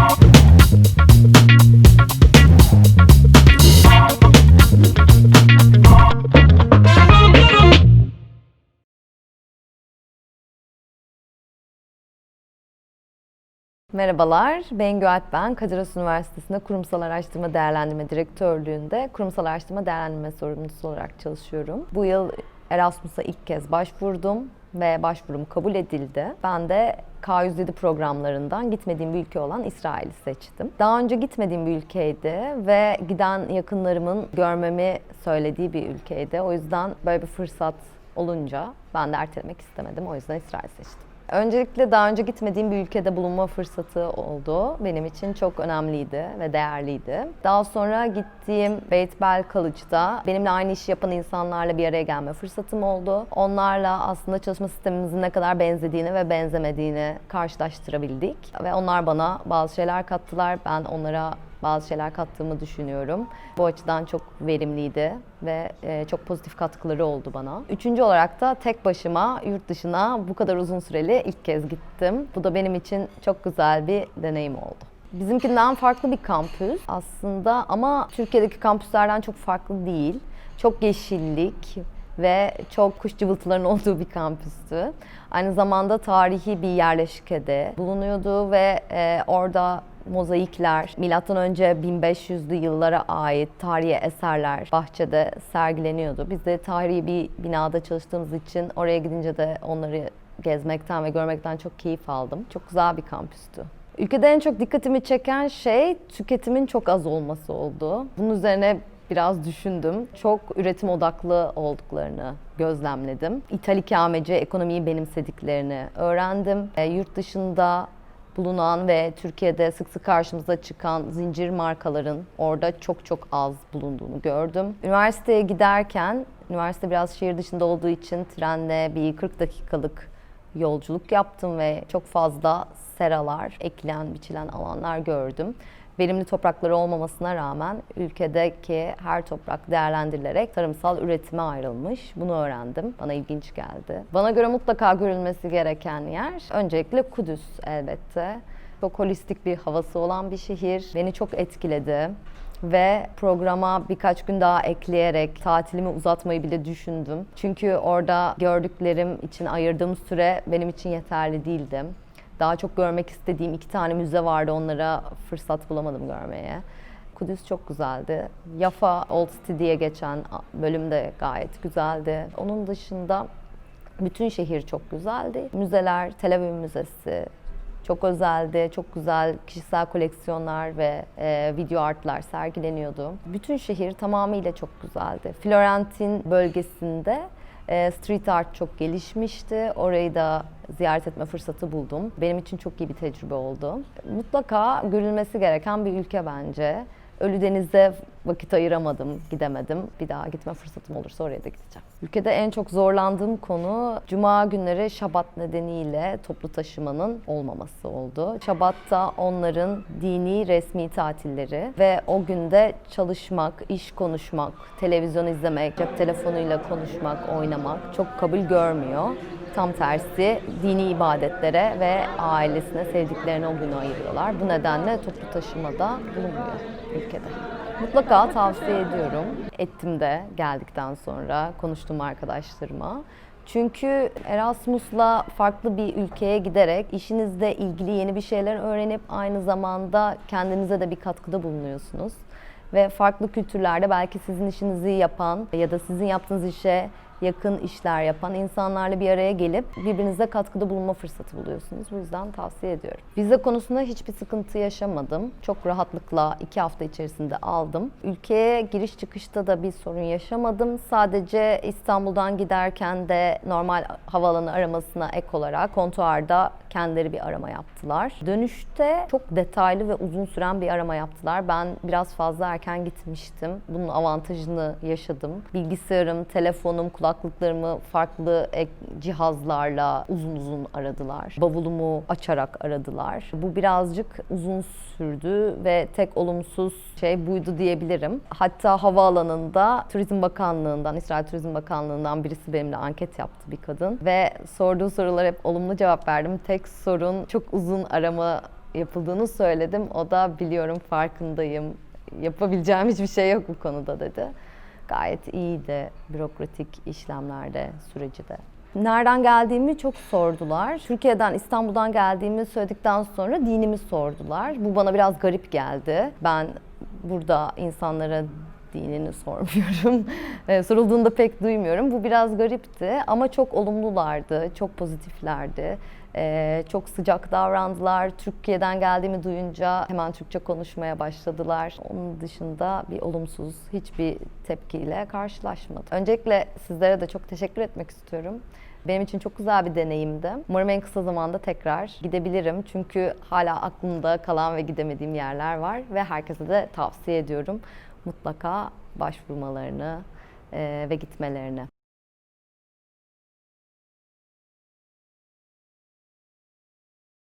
Merhabalar, Bengü Alp ben. Kadir Has Üniversitesi'nde Kurumsal Araştırma Değerlendirme Direktörlüğü'nde Kurumsal Araştırma Değerlendirme Sorumlusu olarak çalışıyorum. Bu yıl Erasmus'a ilk kez başvurdum ve başvurum kabul edildi. Ben de K107 programlarından gitmediğim bir ülke olan İsrail'i seçtim. Daha önce gitmediğim bir ülkeydi ve giden yakınlarımın görmemi söylediği bir ülkeydi. O yüzden böyle bir fırsat olunca ben de ertelemek istemedim. O yüzden İsrail seçtim. Öncelikle daha önce gitmediğim bir ülkede bulunma fırsatı oldu. Benim için çok önemliydi ve değerliydi. Daha sonra gittiğim Beit Bel College'da benimle aynı işi yapan insanlarla bir araya gelme fırsatım oldu. Onlarla aslında çalışma sistemimizin ne kadar benzediğini ve benzemediğini karşılaştırabildik. Ve onlar bana bazı şeyler kattılar. Ben onlara bazı şeyler kattığımı düşünüyorum. Bu açıdan çok verimliydi ve çok pozitif katkıları oldu bana. Üçüncü olarak da tek başıma yurt dışına bu kadar uzun süreli ilk kez gittim. Bu da benim için çok güzel bir deneyim oldu. Bizimkinden farklı bir kampüs aslında ama Türkiye'deki kampüslerden çok farklı değil. Çok yeşillik ve çok kuş cıvıltılarının olduğu bir kampüstü. Aynı zamanda tarihi bir yerleşkede bulunuyordu ve orada mozaikler, M.Ö. 1500'lü yıllara ait tarihi eserler bahçede sergileniyordu. Biz de tarihi bir binada çalıştığımız için oraya gidince de onları gezmekten ve görmekten çok keyif aldım. Çok güzel bir kampüstü. Ülkede en çok dikkatimi çeken şey tüketimin çok az olması oldu. Bunun üzerine biraz düşündüm. Çok üretim odaklı olduklarını gözlemledim. İthal ikameci ekonomiyi benimsediklerini öğrendim. Yurt dışında bulunan ve Türkiye'de sık sık karşımıza çıkan zincir markaların orada çok az bulunduğunu gördüm. Üniversiteye giderken, üniversite biraz şehir dışında olduğu için trenle bir 40 dakikalık yolculuk yaptım ve çok fazla seralar, ekilen, biçilen alanlar gördüm. Verimli toprakları olmamasına rağmen ülkedeki her toprak değerlendirilerek tarımsal üretime ayrılmış. Bunu öğrendim. Bana ilginç geldi. Bana göre mutlaka görülmesi gereken yer öncelikle Kudüs elbette. Çok holistik bir havası olan bir şehir. Beni çok etkiledi. Ve programa birkaç gün daha ekleyerek tatilimi uzatmayı bile düşündüm. Çünkü orada gördüklerim için ayırdığım süre benim için yeterli değildi. Daha çok görmek istediğim 2 tane müze vardı, onlara fırsat bulamadım görmeye. Kudüs çok güzeldi. Yafa Old City diye geçen bölüm de gayet güzeldi. Onun dışında bütün şehir çok güzeldi. Müzeler, Tel Aviv Müzesi çok özeldi. Çok güzel kişisel koleksiyonlar ve video artlar sergileniyordu. Bütün şehir tamamıyla çok güzeldi. Florentin bölgesinde street art çok gelişmişti. Orayı da ziyaret etme fırsatı buldum. Benim için çok iyi bir tecrübe oldu. Mutlaka görülmesi gereken bir ülke bence. Ölüdeniz'de vakit ayıramadım, gidemedim. Bir daha gitme fırsatım olursa oraya da gideceğim. Ülkede en çok zorlandığım konu Cuma günleri Şabat nedeniyle toplu taşımanın olmaması oldu. Şabat da onların dini resmi tatilleri ve o günde çalışmak, iş konuşmak, televizyon izlemek, cep telefonuyla konuşmak, oynamak çok kabul görmüyor. Tam tersi dini ibadetlere ve ailesine, sevdiklerine o günü ayırıyorlar. Bu nedenle toplu taşımada bulunmuyor ülkede. Mutlaka tavsiye ediyorum. Ettim de geldikten sonra konuştum arkadaşlarıma. Çünkü Erasmus'la farklı bir ülkeye giderek işinizle ilgili yeni bir şeyler öğrenip aynı zamanda kendinize de bir katkıda bulunuyorsunuz. Ve farklı kültürlerde belki sizin işinizi yapan ya da sizin yaptığınız işe yakın işler yapan insanlarla bir araya gelip birbirinize katkıda bulunma fırsatı buluyorsunuz. Bu yüzden tavsiye ediyorum. Vize konusunda hiçbir sıkıntı yaşamadım. Çok rahatlıkla 2 hafta içerisinde aldım. Ülkeye giriş çıkışta da bir sorun yaşamadım. Sadece İstanbul'dan giderken de normal havaalanı aramasına ek olarak kontuarda kendileri bir arama yaptılar. Dönüşte çok detaylı ve uzun süren bir arama yaptılar. Ben biraz fazla erken gitmiştim. Bunun avantajını yaşadım. Bilgisayarım, telefonum, kulaklıklarımı farklı cihazlarla uzun aradılar. Bavulumu açarak aradılar. Bu birazcık uzun sürdü ve tek olumsuz şey buydu diyebilirim. Hatta havaalanında Turizm Bakanlığı'ndan, İsrail Turizm Bakanlığı'ndan birisi benimle anket yaptı, bir kadın. Ve sorduğu sorulara hep olumlu cevap verdim. Tek sorun çok uzun arama yapıldığını söyledim. O da biliyorum, farkındayım, yapabileceğim hiçbir şey yok bu konuda dedi. Gayet iyiydi bürokratik işlemlerde, süreci de. Nereden geldiğimi çok sordular. Türkiye'den, İstanbul'dan geldiğimi söyledikten sonra dinimi sordular. Bu bana biraz garip geldi. Ben burada insanlara dinini sormuyorum. Sorulduğunda pek duymuyorum. Bu biraz garipti ama çok olumlulardı, çok pozitiflerdi. Çok sıcak davrandılar. Türkiye'den geldiğimi duyunca hemen Türkçe konuşmaya başladılar. Onun dışında bir olumsuz hiçbir tepkiyle karşılaşmadım. Öncelikle sizlere de çok teşekkür etmek istiyorum. Benim için çok güzel bir deneyimdi. Umarım en kısa zamanda tekrar gidebilirim. Çünkü hala aklımda kalan ve gidemediğim yerler var ve herkese de tavsiye ediyorum mutlaka başvurmalarını ve gitmelerini.